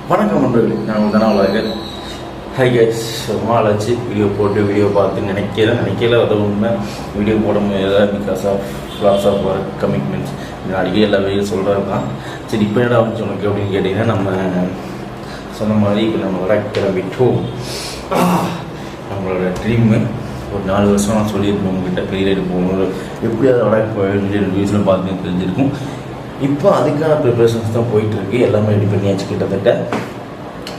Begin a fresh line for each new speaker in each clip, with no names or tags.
வணக்கம் நண்பர்களே, நான் உங்கள் தனவலாக. ஹை கைஸ், ரொம்ப நாள் ஆச்சு வீடியோ பார்த்து நினைக்கல அதை உண்மை வீடியோ போட முடியாத because of lots of work commitments. நான் அடிக்கடி எல்லா வீடியோ சொல்கிறது தான். சரி, இப்போ என்ன ஆச்சு உனக்கு அப்படின்னு கேட்டிங்கன்னா, நம்ம சொன்ன மாதிரி இப்போ நம்ம வர கிளம்பிட்டோம். நம்மளோட ட்ரீம்மு ஒரு 4 வருஷம் நான் சொல்லியிருப்போம் உங்ககிட்ட பெரிய ரைடு போகணும், எப்படியாவது வட நியூஸில் பார்த்து தெரிஞ்சிருக்கும். இப்போ அதுக்கான ப்ரிப்ரேஷன்ஸ் தான் போயிட்டுருக்கு. எல்லாமே ரெடி பண்ணியாச்சு, கிட்டத்தட்ட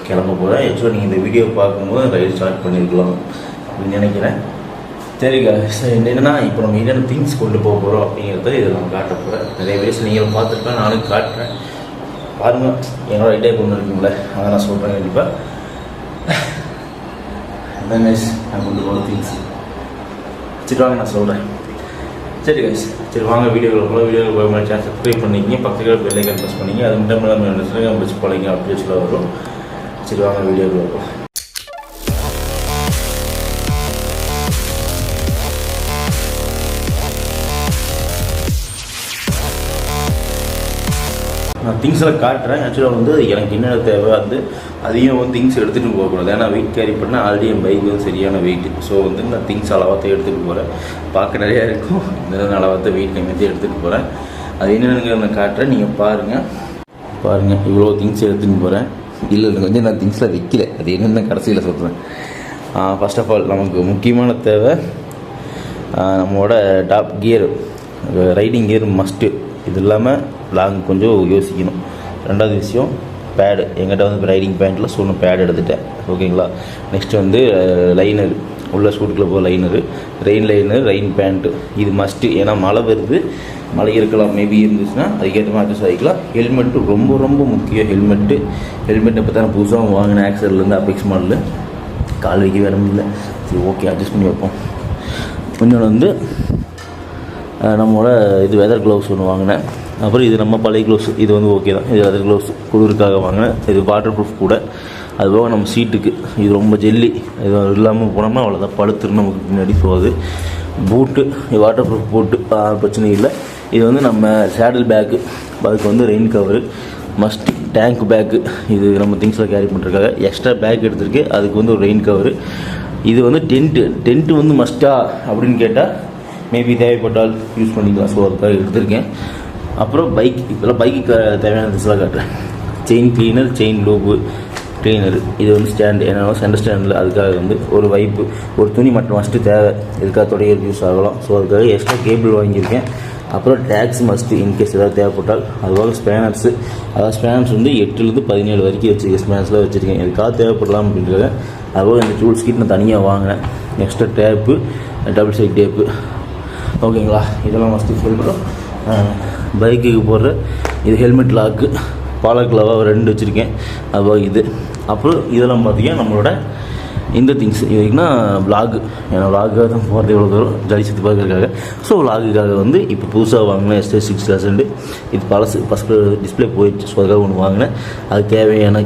கிளம்ப போகிறேன். ஆக்சுவலாக நீங்கள் இந்த வீடியோ பார்க்கும்போது ரைடு ஸ்டார்ட் பண்ணியிருக்கலாம் அப்படின்னு நினைக்கிறேன். சரிங்க, என்னென்னா இப்போ நம்ம என்னென்ன திங்ஸ் கொண்டு போக போகிறோம் அப்படிங்கிறத இதை நான் காட்ட போகிறேன். நிறைய பேர் நீங்களும் பார்த்துருப்பேன், நானும் காட்டுறேன். பாருங்கள், என்னோட ஐடியா கொண்டு இருக்குங்களே, அதை நான் சொல்கிறேன் கண்டிப்பாக. நான் கொண்டு போகிற திங்ஸ் சரி வாங்க நான் சொல்கிறேன். சரி கைஸ், சரி வாங்க வீடியோவில் போய் மாதிரி சேனல் சப்ஸ்கிரைப் பண்ணிக்கிங்க, பக்கத்தில் பெல் ஐக்கான் ப்ரெஸ் பண்ணிங்க. அது மட்டும் இல்லாமல் இன்ஸ்டாகிராம் வச்சு போலீங்க அப்படி சொல்ல வரும். சரி வாங்க வீடியோவில் போகலாம். நான் திங்ஸில் காட்டுறேன். ஆக்சுவலாக எனக்கு என்னென்ன தேவை அதையும் திங்ஸ் எடுத்துகிட்டு போகக்கூடாது. ஏன்னா வெயிட் கேரி பண்ணால் ஆல்ரெடி என் பைக் சரியான வெயிட். ஸோ நான் திங்ஸ் அளவாக எடுத்துகிட்டு போகிறேன். பார்க்க நிறையா இருக்கும், இந்த அளவாக வெயிட் கம்மியாக எடுத்துகிட்டு போகிறேன். அது என்னென்னு நான் காட்டுறேன், நீங்கள் பாருங்கள் இவ்வளோ திங்ஸ் எடுத்துகிட்டு போகிறேன். இல்லை கொஞ்சம் நான் திங்ஸில் வைக்கல, அது என்னென்ன கடைசியில் சொல்கிறேன். ஃபர்ஸ்ட் ஆஃப் ஆல் நமக்கு முக்கியமான தேவை நம்மளோட top gear, riding gear must. இது இல்லாமல் லாங் கொஞ்சம் யோசிக்கணும். ரெண்டாவது விஷயம் பேடு. எங்கிட்ட ரைடிங் பேண்ட்டில் சொன்ன பேட் எடுத்துட்டேன், ஓகேங்களா. நெக்ஸ்ட்டு லைனர், உள்ள சூட்டுக்குள்ளே போகிற லைனரு, ரெயின் பேண்ட்டு இது மஸ்ட்டு. ஏன்னா மழை வருது, மழை இருக்கலாம், மேபி இருந்துச்சுன்னா அதுக்கேற்ற மாதிரி அட்ஜஸ்ட் ஆகிக்கலாம். ஹெல்மெட்டு ரொம்ப ரொம்ப முக்கியம். ஹெல்மெட் இப்போ தான் புதுசாக வாங்கினேன், ஆக்சர்லேருந்து அபெக்ஸ் மாடலு. கால் வைக்க வேற இல்லை. சரி ஓகே, அட்ஜஸ்ட் பண்ணி வைப்போம். இன்னொன்று நம்மளோட வெதர் க்ளவுஸ் ஒன்று வாங்கினேன். அப்புறம் இது நம்ம பழைய க்ளவுஸ், இது ஓகே தான். இது வெதர் க்ளவுஸ் குளிருக்காக வாங்கினேன். இது வாட்டர் ப்ரூஃப் கூட. அதுபோக நம்ம சீட்டுக்கு இது ரொம்ப ஜெல்லி, இது இல்லாமல் போனோம்னா அவ்வளோதான், படுத்துரு நமக்கு முன்னாடி போகுது. பூட்டு, வாட்டர் ப்ரூஃப் பூட்டு, பிரச்சனை இல்லை. இது நம்ம சேடல் பேக்கு, அதுக்கு rain cover must. Tank bag, இது நம்ம திங்ஸில் கேரி பண்ணுறதுக்காக எக்ஸ்ட்ரா பேக் எடுத்திருக்கு. அதுக்கு ஒரு ரெயின் கவரு. இது டென்ட்டு மஸ்ட்டா அப்படின்னு கேட்டால் மேபி தேவைப்பட்டால் யூஸ் பண்ணிக்கலாம். ஸோ அதுக்காக எடுத்திருக்கேன். அப்புறம் இப்போல்லாம் பைக்கு தேவையான திங்ஸ்லாம் காட்டுறேன். Chain cleaner, chain loop cleaner, இது ஸ்டாண்டு. ஏன்னா சென்டர் ஸ்டாண்டில் அதுக்காக ஒரு வைப்பு, ஒரு துணி மட்டும் மஸ்ட்டு தேவை. இதுக்காக துடையிறதுக்கு யூஸ் ஆகலாம். ஸோ அதுக்காக எக்ஸ்ட்ரா கேபிள் வாங்கியிருக்கேன். அப்புறம் டேக்ஸ் மஸ்ட்டு, இன்கேஸ் ஏதாவது தேவைப்பட்டால். அதுபோக ஸ்பேனர்ஸு, அதாவது ஸ்பேனர்ஸ் 8லேருந்து 17 வரைக்கும் வச்சுருக்கேன். ஸ்பேனர்ஸ்லாம் வச்சுருக்கேன், எதுக்காக தேவைப்படலாம் அப்படின்றத. அதுபோக இந்த டூல்ஸ் கிட் நான் தனியாக வாங்கினேன். Next tape, double side tape, ஓகேங்களா. இதெல்லாம் மஸ்ட்டு ஹெல்மெட்டும். பைக்குக்கு போடுற இது ஹெல்மெட் லாக்கு, பாலக் லவாக 2 வச்சுருக்கேன். அதுபோக இது. அப்புறம் இதெல்லாம் பார்த்திங்கன்னா நம்மளோட இந்த திங்ஸ் இதுக்குன்னா விலாகு. ஏன்னா விலாகுக்காக தான் போகிறது எவ்வளோ தூரம் ஜாலி சுற்றி பார்க்கறதுக்காக. ஸோ விலாகுக்காக இப்போ புதுசாக வாங்கினேன் S6 இது பழசு ஃபஸ்ட்டு டிஸ்பிளே போயிடுச்சு. ஸோ அதுக்காக ஒன்று வாங்கினேன். அதுக்கு தேவையான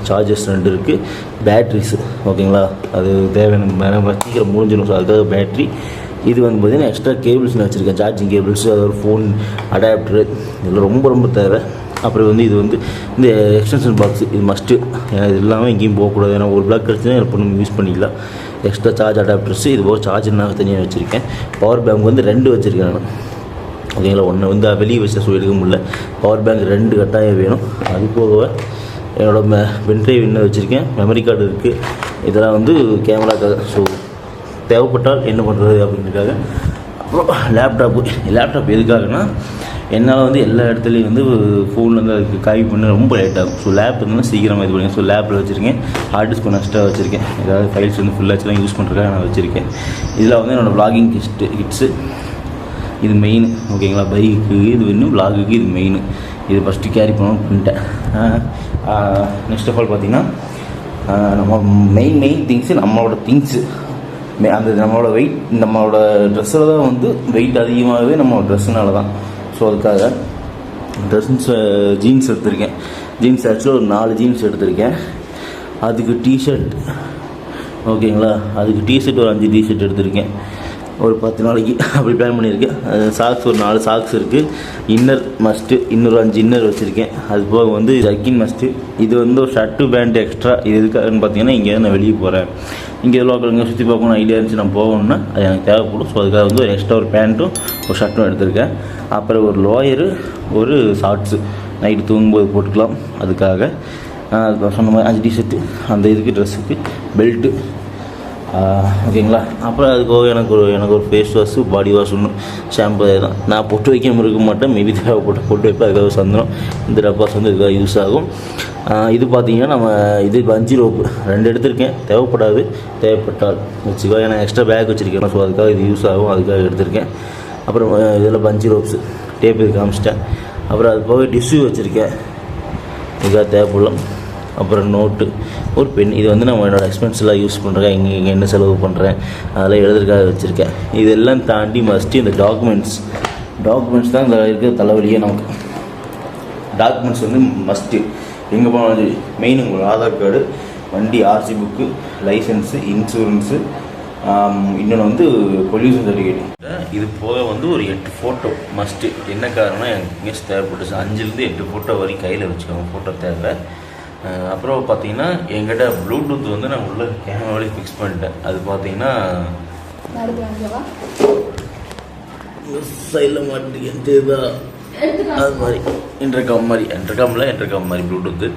சார்ஜர்ஸ் 2 இருக்குது. பேட்ரிஸு, ஓகேங்களா, அது தேவையான சீக்கிரம் முடிஞ்சிடும். ஸோ அதுக்காக பேட்ரி. இது பார்த்திங்கன்னா எக்ஸ்ட்ரா கேபிள்ஸ் வச்சுருக்கேன், சார்ஜிங் கேபிள்ஸு, அது ஃபோன் அடாப்டரு, இதெல்லாம் ரொம்ப ரொம்ப தேவை. அப்புறம் இது இந்த எக்ஸ்டென்ஷன் பாக்ஸு, இது மஸ்ட்டு. ஏன்னா இது இல்லாமல் எங்கேயும் போகக்கூடாது. ஏன்னா ஒரு பிளாக் கிடச்சுன்னா எப்போ நம்ம யூஸ் பண்ணிக்கலாம். எக்ஸ்ட்ரா சார்ஜ் அடாப்டர்ஸு, இது போக சார்ஜர் நான் தனியாக வச்சுருக்கேன். பவர் பேங்க் 2 வச்சுருக்கேன் நான், ஓகேங்களா. ஒன்று வெளியே வச்சு ஸோ எடுக்க முடியல. பவர் பேங்க் 2 கட்டாயம் வேணும். அது போக என்னோடய பென்ட்ரைவ் இன்னும் வச்சுருக்கேன். மெமரி கார்டு இருக்குது. இதெல்லாம் கேமராக்காக. ஸோ தேவைப்பட்டால் என்ன பண்ணுறது அப்படின்றதுக்காக. அப்புறம் லேப்டாப் எதுக்காகனா, என்னால் எல்லா இடத்துலையும் ஃபோன் அதுக்கு காப்பி பண்ண ரொம்ப லேட் ஆகும். ஸோ லேப் சீக்கிரமாக இது பண்ணுங்க. ஸோ லேப்பில் வச்சுருக்கேன். ஹார்ட் டிஸ்க் ஒன்று எக்ஸ்ட்ரா வச்சுருக்கேன். ஏதாவது ஃபைல்ஸ் ஃபுல்லாச்சுலாம் யூஸ் பண்ணுறதுக்காக நான் வச்சுருக்கேன். இதில் என்னோடய வ்ளாகிங் கிட்ஸு, இது மெயின், ஓகேங்களா. பைக்கு இது வ்ளாகுக்கு இது மெயின். இது ஃபஸ்ட்டு கேரி பண்ணிட்டேன். நெக்ஸ்ட் ஆஃப் ஆல் பார்த்திங்கன்னா நம்ம மெயின் திங்ஸு, நம்மளோட திங்ஸு நம்மளோட வெயிட், நம்மளோட ட்ரெஸ்ஸில் தான் வெயிட் அதிகமாகவே நம்ம ட்ரெஸ்ஸுனால தான். ஸோ அதுக்காக ஜீன்ஸ் எடுத்திருக்கேன். ஜீன்ஸ் ஆக்சுவலாக ஒரு 4 ஜீன்ஸ் எடுத்திருக்கேன். அதுக்கு டிஷர்ட், ஓகேங்களா, அதுக்கு டிஷர்ட் ஒரு 5 டிஷர்ட் எடுத்திருக்கேன். ஒரு 10 நாளைக்கு அப்படி பிளான் பண்ணியிருக்கேன். சாக்ஸ் ஒரு 4 சாக்ஸ் இருக்குது. இன்னர் மஸ்ட்டு, இன்னொரு 5 இன்னர் வச்சுருக்கேன். அது போக வந்து ஜக்கின் மஸ்ட்டு. இது வந்து ஒரு ஷர்ட்டு பேண்ட் எக்ஸ்ட்ரா. இது எதுக்காகன்னு பார்த்தீங்கன்னா, இங்கே நான் வெளியே போகிறேன், இங்கே லோக்கல் இங்கே சுற்றி பார்க்கணும் ஐடியா இருந்துச்சு, நான் போகணுன்னா அது எனக்கு தேவைப்படும். ஸோ அதுக்காக வந்து ஒரு எக்ஸ்ட்ரா ஒரு பேண்ட்டும் ஒரு ஷர்ட்டும் எடுத்திருக்கேன். அப்புறம் ஒரு லோயரு, ஒரு ஷார்ட்ஸு நைட்டு தூங்கும்போது போட்டுக்கலாம். அதுக்காக அது சொன்ன மாதிரி 5 டிஷர்ட்டு, அந்த இதுக்கு ட்ரெஸ்ஸுக்கு பெல்ட்டு, ஓகேங்களா. அப்புறம் அதுக்காக எனக்கு ஒரு ஃபேஸ் வாஷு, பாடி வாஷ் ஒன்று, ஷாம்பு தான். நான் பொட்டு வைக்காமல் இருக்க மாட்டேன், மேபி தேவைப்பட்டு பொட்டு வைப்பேன். அதுக்காக சந்தனம் இந்த டப்பாஸ் வந்து இதுக்காக யூஸ் ஆகும். இது பார்த்திங்கன்னா நம்ம இது பஞ்சி ரோப்பு 2 எடுத்திருக்கேன். தேவைப்பட்டால் வச்சுக்கோ, ஏன்னா எக்ஸ்ட்ரா பேக் வச்சுருக்கேன். ஸோ அதுக்காக இது யூஸ் ஆகும், அதுக்காக எடுத்திருக்கேன். அப்புறம் இதில் பஞ்சி ரோப்ஸு டேப் இது காமிச்சிட்டேன். அப்புறம் அது போக டிஷ்யூ வச்சுருக்கேன், இதுக்காக தேவைப்படலாம். அப்புறம் நோட்டு, ஒரு பென். இது வந்து நம்ம என்னோடய எக்ஸ்பென்ஸ்லாம் யூஸ் பண்ணுறேன், இங்கே என்ன செலவு பண்ணுறேன் அதெல்லாம் எழுதுறதுக்காக வச்சுருக்கேன். இதெல்லாம் தாண்டி மஸ்ட்டு இந்த டாக்குமெண்ட்ஸ் தான் இந்த இருக்கிற தலைவலியே நமக்கு. டாக்குமெண்ட்ஸ் வந்து மஸ்ட்டு எங்கே போனாலும் மெயின் உங்களோட ஆதார் கார்டு, வண்டி ஆர்சி புக்கு, லைசன்ஸு, இன்சூரன்ஸு, இன்னொன்று வந்து பொல்யூஷன் சர்டிஃபிகேட். இது போக வந்து ஒரு 8 ஃபோட்டோ மஸ்ட்டு. என்ன காரணம், எனக்கு இங்கே தேவைப்பட்டுச்சு 5லேருந்து 8 ஃபோட்டோ வரைக்கும் கையில் வச்சுக்கோங்க, ஃபோட்டோ தேவை. அப்புறம் பார்த்தீங்கன்னா என்கிட்ட ப்ளூடூத் வந்து நான் உள்ள கேமராவிலே ஃபிக்ஸ் பண்ணிட்டேன். அது பார்த்தீங்கன்னா சைடில் மாட்டேங்குது, அது மாதிரி இன்டர்காம் மாதிரி ப்ளூடூத்து.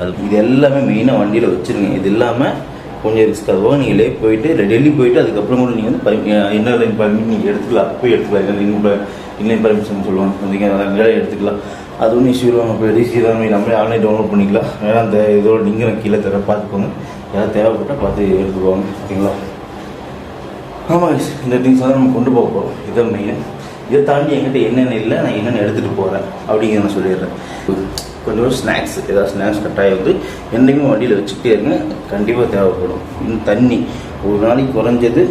அது இது எல்லாமே மெயினாக வண்டியில் வச்சுருங்க. இது இல்லாமல் கொஞ்சம் ரிஸ்க் ஆகும். நீங்கள் டெல்லி போயிட்டு அதுக்கப்புறம் கூட நீங்கள் வந்து இன்னர் லைன் பர்மிட் நீங்கள் எடுத்துக்கலாம். போய் எடுத்துக்கலாம், இன்லைன் பர்மிஷன் சொல்லுவாங்க, அதனால எடுத்துக்கலாம். அது ஒன்றும் இஷ்யூ இல்லை. நம்ம டிசி தான் நம்மளே ஆன்லைன் டவுன்லோட் பண்ணிக்கலாம். ஏன்னா அந்த இதோட நீங்கள் நான் கீழே தர பார்த்துக்கோங்க, யாராவது தேவைப்பட்டால் பார்த்து எடுத்துக்குவாங்க, ஓகேங்களா. ஆமாம், இந்த திங்ஸ் தான் நம்ம கொண்டு போக போகிறோம். இதான் மெயின். இதை தாண்டி என்கிட்ட என்னென்ன இல்லை, நான் என்னென்ன எடுத்துகிட்டு போகிறேன் அப்படிங்கிற நான் சொல்லிடுறேன். கொஞ்சம் ஸ்நாக்ஸ், ஏதாவது ஸ்நாக்ஸ் கட்டாயம் வந்து என்றைக்குமே வண்டியில் வச்சுக்கிட்டே இருங்க, கண்டிப்பாக தேவைப்படும். இன்னும் தண்ணி ஒரு நாளைக்கு குறைஞ்சது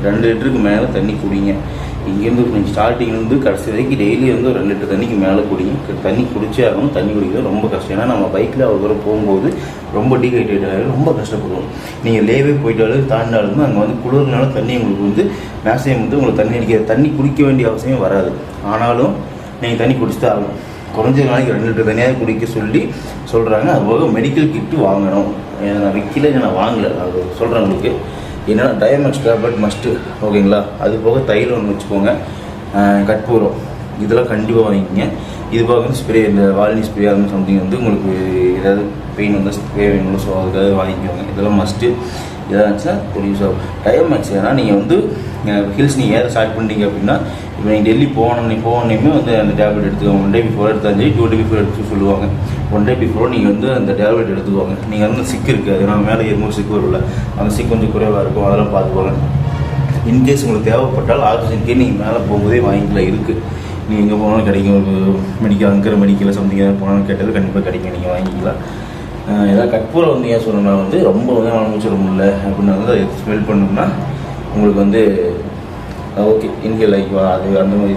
2 லிட்டருக்கு மேலே தண்ணி குடிங்க. இங்கேருந்து நீங்கள் ஸ்டார்டிங்லேருந்து கடைசி வரைக்கும் டெய்லி வந்து ஒரு 2 லிட்டர் தண்ணிக்கு மேலே குடிங்க. தண்ணி குடிச்சே ஆகணும். தண்ணி குடிக்கிறது ரொம்ப கஷ்டம். ஏன்னா நம்ம பைக்கில் அவ்வளோ தூரம் போகும்போது ரொம்ப டீஹைட்ரேட் ஆகிடும், ரொம்ப கஷ்டப்படுவோம். நீங்கள் லேவே போயிட்டாலும் தாண்டினாலும் அங்கே வந்து குளிர்னால தண்ணி உங்களுக்கு வந்து மேக்ஸிமம் வந்து உங்களுக்கு தண்ணி குடிக்க வேண்டிய அவசியமே வராது. ஆனாலும் நீங்கள் தண்ணி குடிச்சு தான் ஆகணும். குறைஞ்ச நாளைக்கு 2 லிட்டர் தனியாக குடிக்க சொல்கிறாங்க. அதுபோக மெடிக்கல் கிட்டு வாங்கணும். நான் வைக்கல, நான் வாங்கலை, அது சொல்கிறேன் உங்களுக்கு. என்னென்னா டயமெக்ஸ் டேப்லெட் மஸ்ட்டு, ஓகேங்களா. அது போக தைலம் ஒன்று வச்சுக்கோங்க, கற்பூரம், இதெல்லாம் கண்டிப்பாக வாங்கிக்கோங்க. இது போக வந்து ஸ்ப்ரே, இந்த வாலினி ஸ்ப்ரே அது மாதிரி சம்திங் வந்து உங்களுக்கு ஏதாவது பெயின் வந்து ஸ்ப்ரே வேணும், ஸோ அதுக்காக வாங்கிக்கோங்க. இதெல்லாம் மஸ்ட்டு. இதாக இருந்துச்சுன்னா ஒரு யூஸ் ஆகும். டயமெக்ஸ் ஏன்னா நீங்கள் வந்து ஹில்ஸ் நீங்கள் ஏற ஸ்டார்ட் பண்ணிட்டீங்க அப்படின்னா, இப்போ நீங்கள் டெல்லி போகணுமே வந்து அந்த டேப்லெட் எடுத்துக்கோங்க. 1 டே பிஃபோர் எடுத்தாலும் சரி, 2 டே பிஃபோர் எடுத்து சொல்லுவாங்க. 1 டே பிஃபோர் நீங்கள் வந்து அந்த டேப்லெட் எடுத்துக்குவாங்க. நீங்கள் வந்து சிக்கு இருக்குது, ஏன்னா மேலே ஏறும்போது சிக்கு வரல, அந்த சிக்கு கொஞ்சம் குறைவாக இருக்கும், அதெல்லாம் பார்த்துக்கோங்க. இன்கேஸ் உங்களுக்கு தேவைப்பட்டால் ஆக்சிஜன் கே நீங்கள் மேலே போகும்போதே வாங்கிக்கலாம், இருக்குது. நீங்கள் எங்கே போனாலும் கிடைக்கும். ஒரு மெடிக்கல் சம்திங் ஏதாவது போனாலும் கேட்டது கண்டிப்பாக கிடைக்கும், நீங்கள் வாங்கிக்கலாம். ஏதாவது கற்பூரம் வந்து ஏன் சொல்லணும்னா வந்து ரொம்ப வந்து ஆரம்பிச்சிட முடியல அப்படின்னு வந்து அதை ஸ்மெல் பண்ணோம்னா உங்களுக்கு வந்து ஓகே இன்ஹேல் ஆகிக்குவா, அது அந்த மாதிரி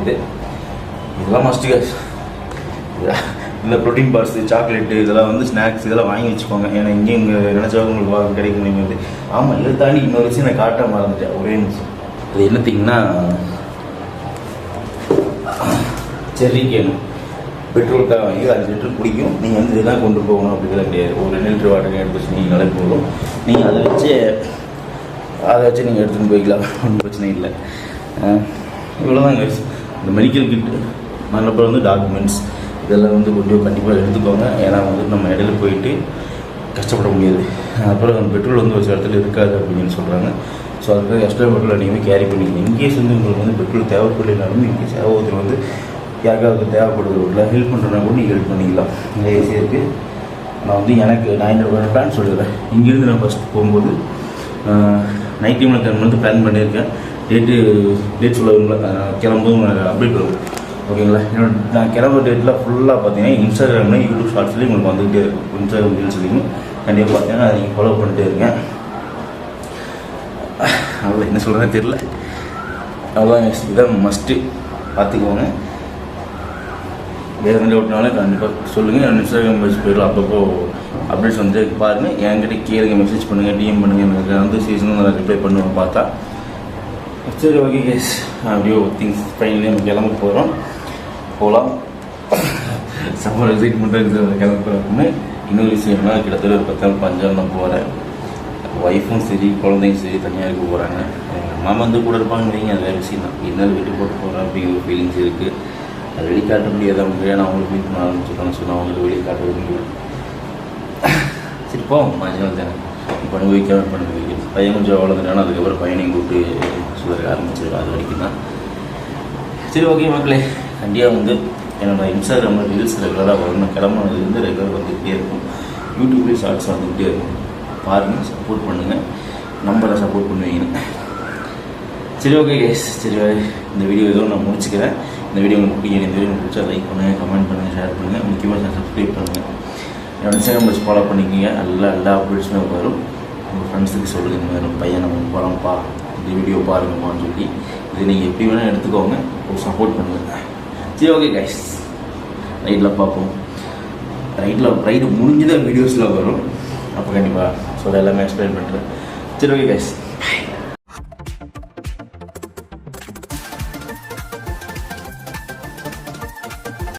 இதெல்லாம் மஸ்ட்டு. இந்த ப்ரோட்டீன் பார்ஸ், சாக்லேட்டு, இதெல்லாம் வந்து ஸ்நாக்ஸ் இதெல்லாம் வாங்கி வச்சுக்கோங்க. ஏன்னா இங்கே இங்கே நினச்சா உங்களுக்கு கிடைக்கும் வந்து. ஆமாம், இதை தாண்டி இன்னொரு விஷயம் நான் காட்ட மறந்துட்டேன், ஒரே நிமிஷம். அது என்னத்திங்கன்னா செர்ரி கேனு பெட்ரோலுக்காக வாங்கி 5 லிட்டர் பிடிக்கும். நீங்கள் வந்து இதெல்லாம் கொண்டு போகணும் அப்படிங்கிறது கிடையாது. ஒரு 2 லிட்டர் வாட்டர் எடுத்து வச்சு நீங்களே போதும். நீங்கள் அதை வச்சு நீங்கள் எடுத்துகிட்டு போய்க்கலாம், ஒன்றும் பிரச்சனை இல்லை. இவ்வளோதாங்க. இந்த மெடிக்கல் கிட்டு அப்புறம் வந்து டாக்குமெண்ட்ஸ் இதெல்லாம் வந்து கொஞ்சம் கண்டிப்பாக எடுத்துக்கோங்க. ஏன்னா வந்து நம்ம இடையில போயிட்டு கஷ்டப்பட முடியாது. அப்புறம் பெட்ரோல் வந்து ஒரு சில இடத்துல இருக்காது அப்படின்னு சொல்கிறாங்க. ஸோ அதுக்கு எக்ஸ்ட்ரா பெட்ரோல் நீங்கள் கேரி பண்ணிக்கலாம். இன்கேஸ் வந்து உங்களுக்கு வந்து பெட்ரோல் தேவைப்படலைனாலும் இன்கேஸ் ஒருத்தர் வந்து யாருக்காவது தேவைப்படுது இல்லை ஹெல்ப் பண்ணுறனா கூட நீங்கள் ஹெல்ப் பண்ணிக்கலாம். இந்த ஏசி இருக்குது. நான் என்னோட பிளான் சொல்லிடுறேன். இங்கேருந்து நான் ஃபஸ்ட்டு போகும்போது நைட் டைமில் கிளம்புறது பிளான் பண்ணியிருக்கேன். டேட் சொல்லுவாங்களா, கிளம்பும்போது அப்டேட் வரும், ஓகேங்களா. நான் கிளம்புற டேட்டில் ஃபுல்லாக பார்த்தீங்கன்னா இன்ஸ்டாகிராமில் யூடியூப் ஷார்ட்ஸ்லேயும் உங்களுக்கு வந்துகிட்டே இருக்கும். இன்ஸ்டாகிராம் ரீல்ஸ்லையும் கண்டிப்பாக பார்த்தீங்கன்னா அதை நீங்கள் ஃபாலோ பண்ணிட்டே இருக்கேன். அவ்வளோ என்ன சொல்கிறேன்னு தெரியல. அவ்வளோதான், இதான் மஸ்ட்டு, பார்த்துக்கோங்க. வேறு எந்த டவுட்னாலும் கண்டிப்பாக சொல்லுங்கள். என்னோட இன்ஸ்டாகிராம் பேஜ் போயிடும், அப்பப்போ அப்டேட்ஸ் வந்து பாருங்கள். என்கிட்ட கேளுங்க, மெசேஜ் பண்ணுங்கள், டிஎம் பண்ணுங்கள். எனக்கு வந்து சீசனும் நான் ரிப்ளை பண்ணுவேன் பார்த்தா. சரி ஓகே கேஸ், அப்படியே திங்ஸ் ஃபைனலி நம்ம கிளம்ப போகலாம். சம்மர் எக்ஸைட்மெண்ட்டாக கிளம்ப போகிறோம்னு. இன்னொரு விஷயம்னா கிட்டத்தட்ட ஒரு 10 நாள் 5 நாள் நான் போகிறேன். ஒய்ஃபும் சரி குழந்தையும் சரி தனியாக இருக்க போகிறாங்க. எங்கள் மாமா வந்து கூட இருப்பாங்கன்னு வைங்க, அது வேறு விஷயம் தான். இருந்தாலும் விட்டு போட்டு போகிறேன் அப்படிங்கிற ஒரு ஃபீலிங்ஸ் இருக்குது. அது வெளிக்காட்ட முடியாது அவங்க, ஏன்னா அவங்களுக்கு ஃபீல் பண்ண ஆரம்பிச்சுட்டாங்க. சொன்னால் அவங்களுக்கு வெளியே காட்ட முடியாது. சரி போவோம், மாஜி வந்தேன் பண்ணுவேன். பையன் கொஞ்சம் வளர்ந்துட்டானா அதுக்கப்புறம் பையனையும் கூப்பிட்டு சுதர ஆரம்பிச்சிருக்கேன். அது வரைக்கும் தான். சரி ஓகே மக்களே, கண்டிப்பாக வந்து என்னோடய இன்ஸ்டாகிராமில் ரீல்ஸ் ரெகுலராக வரணும். கிளம்புனதுலேருந்து ரெகுலராக வந்துக்கிட்டே இருக்கும். யூடியூப்லேயும் ஷார்ட்ஸ் வந்துக்கிட்டே இருக்கும். பாருங்கள், சப்போர்ட் பண்ணுங்கள், நம்பரை சப்போர்ட் பண்ணுவீங்க. சரி ஓகே கேஸ், சரி இந்த வீடியோ எதுவும் நான் முடிச்சுக்கிறேன். இந்த வீடியோ உங்களுக்கு பிடிக்கும். இந்த வீடியோ உங்களுக்கு பிடிச்சா லைக் பண்ணுங்கள், கமெண்ட் பண்ணுங்கள், ஷேர் பண்ணுங்கள். முக்கியமாக சப்ஸ்கிரைப் பண்ணுங்கள். என்னோட இன்ஸ்டாகிராம் வச்சு ஃபாலோ பண்ணிக்கிங்க. எல்லா அப்டேட்ஸுமே வரும். உங்கள் ஃப்ரெண்ட்ஸுக்கு சொல்லுங்கள், இந்த மாதிரி பையன் நம்ம போகிறோம்ப்பா, இந்த வீடியோ பாருங்கம்மான்னு சொல்லி. இது நீங்கள் எப்படி வேணால் எடுத்துக்கோங்க, ஒரு சப்போர்ட் பண்ணுங்கள். சரி ஓகே கைஸ், ரைட்டில் பார்ப்போம். ரைடு முடிஞ்சுதான் வீடியோஸில் வரும். அப்போ கண்டிப்பாக சொல்ல எல்லாமே எக்ஸ்பிளைன் பண்ணுறேன். சரி ஓகே கைஸ்.